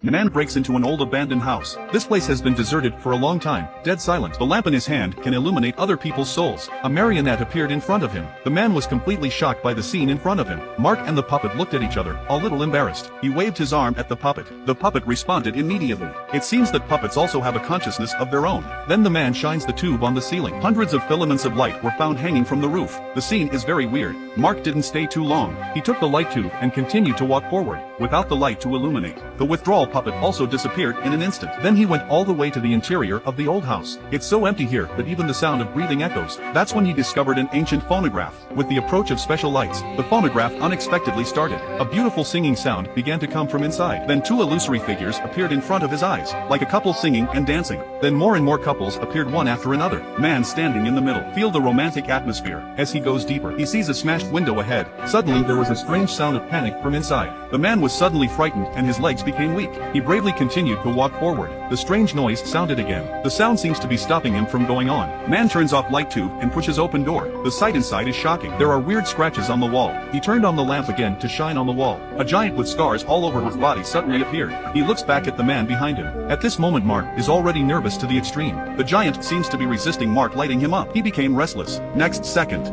The man breaks into an old abandoned house. This place has been deserted for a long time, dead silent. The lamp in his hand can illuminate other people's souls. A marionette appeared in front of him. The man was completely shocked by the scene in front of him. Mark and the puppet looked at each other, a little embarrassed. He waved his arm at the puppet. The puppet responded immediately. It seems that puppets also have a consciousness of their own. Then the man shines the tube on the ceiling. Hundreds of filaments of light were found hanging from the roof. The scene is very weird. Mark didn't stay too long. He took the light tube and continued to walk forward, without the light to illuminate. The withdrawal puppet also disappeared in an instant. Then he went all the way to the interior of the old house. It's so empty here that even the sound of breathing echoes. That's when he discovered an ancient phonograph. With the approach of special lights, the phonograph unexpectedly started. A beautiful singing sound began to come from inside. Then two illusory figures appeared in front of his eyes, like a couple singing and dancing. Then more and more couples appeared one after another. Man standing in the middle. Feel the romantic atmosphere. As he goes deeper, he sees a smashed window ahead. Suddenly there was a strange sound of panic from inside. The man was suddenly frightened and his legs became weak. He bravely continued to walk forward. The strange noise sounded again. The sound seems to be stopping him from going on. Man turns off light tube and pushes open door. The sight inside is shocking. There are weird scratches on the wall. He turned on the lamp again to shine on the wall. A giant with scars all over his body suddenly appeared. He looks back at the man behind him. At this moment Mark is already nervous to the extreme. The giant seems to be resisting Mark lighting him up. He became restless. Next second,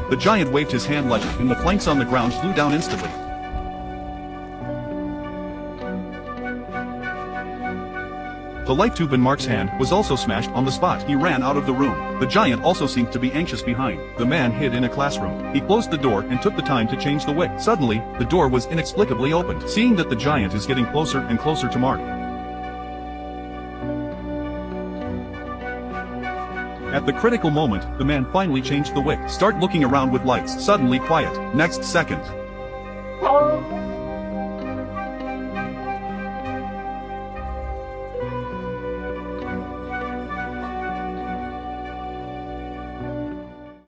the giant waved his hand lightly and the planks on the ground flew down instantly. The light tube in Mark's hand was also smashed on the spot. He ran out of the room. The giant also seemed to be anxious behind. The man hid in a classroom. He closed the door and took the time to change the wick. Suddenly, the door was inexplicably opened. Seeing that the giant is getting closer and closer to Mark, at the critical moment, the man finally changed the wick. Start looking around with lights. Suddenly quiet. Next second,